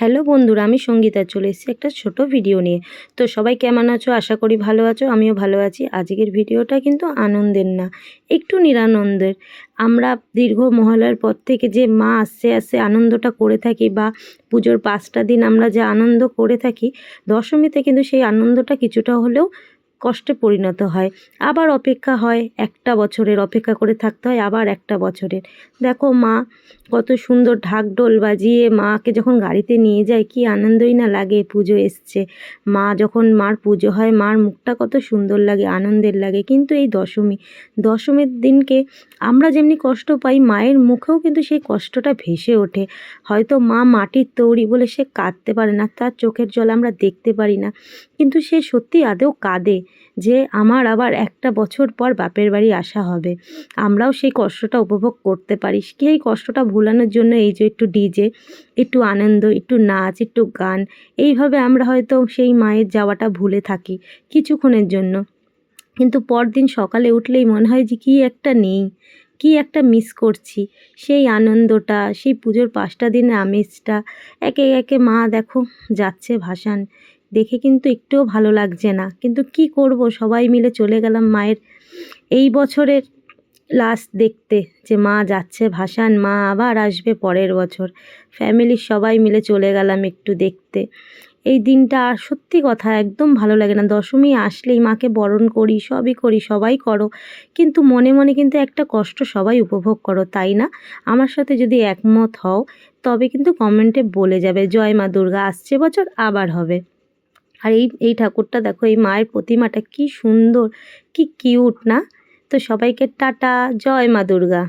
Hello বন্ধুরা, আমি সঙ্গীতা চলে এসেছি একটা ছোট ভিডিও নিয়ে। তো সবাই কেমন আছো? আশা করি ভালো আছো, আমিও ভালো আছি। আজকের ভিডিওটা কিন্তু আনন্দের না, একটু নিরানন্দের। আমরা দীর্ঘ মহালয়ার পর থেকে যে মা আসছে আসছে আনন্দটা করে থাকি, বা পুজোর 5টা দিন আমরা যে আনন্দ করে থাকি, দশমীতে কিন্তু সেই আনন্দটা কিছুটা হলেও কষ্টে পরিণত হয়। আবার অপেক্ষা হয়, একটা বছরের অপেক্ষা করে থাকতে হয়, আবার একটা বছরের। দেখো মা কত সুন্দর ঢাক ঢোল বাজিয়ে মাকে যখন গাড়িতে নিয়ে যায়, কি আনন্দই না লাগে। পুজো এসছে, মা যখন মার পুজো হয়, মার মুখটা কত সুন্দর লাগে, আনন্দের লাগে। কিন্তু এই দশমীর দিনকে আমরা যেমনি কষ্ট পাই, মায়ের মুখেও কিন্তু সেই কষ্টটা ভেসে ওঠে। হয়তো মা মাটির তৈরি বলে সে কাঁদতে পারে না, তার চোখের জল আমরা দেখতে পারি না, কিন্তু সে সত্যি আদৌ কাঁদে যে আমার আবার একটা বছর পর বাপের বাড়ি আসা হবে। আমরাও সেই কষ্টটা উপভোগ করতে পারি। সেই কষ্টটা ভুলানোর জন্য এই যে একটু ডিজে, একটু আনন্দ, একটু নাচ, একটু গান, এইভাবে আমরা হয়তো সেই মায়ের যাওয়াটা ভুলে থাকি কিছুক্ষণের জন্য। কিন্তু পরদিন সকালে উঠলেই মনে হয় যে কী একটা নেই, কী একটা মিস করছি। সেই আনন্দটা, সেই পুজোর 5টা দিনের আমেজটা। একে একে মা দেখো যাচ্ছে ভাসান, দেখে কিন্তু একটুও ভালো লাগছে না। কিন্তু কি করব, সবাই মিলে চলে গেলাম মায়ের এই বছরের লাস্ট দেখতে, যে মা যাচ্ছে ভাসান, মা আবার আসবে পরের বছর। ফ্যামিলির সবাই মিলে চলে গেলাম একটু দেখতে। এই দিনটা আর সত্যি কথা একদম ভালো লাগে না। দশমী আসলেই মাকে বরণ করি, সবই করি, সবাই করো, কিন্তু মনে মনে কিন্তু একটা কষ্ট সবাই উপভোগ করো, তাই না? আমার সাথে যদি একমত হও, তবে কিন্তু কমেন্টে বলে যাবে জয় মা দুর্গা, আসছে বছর আবার হবে। আর এই ঠাকুরটা দেখো, এই মায়ের প্রতিমাটা কি সুন্দর, কি কিউট না? তো সবাইকে টাটা, জয় মা দুর্গা।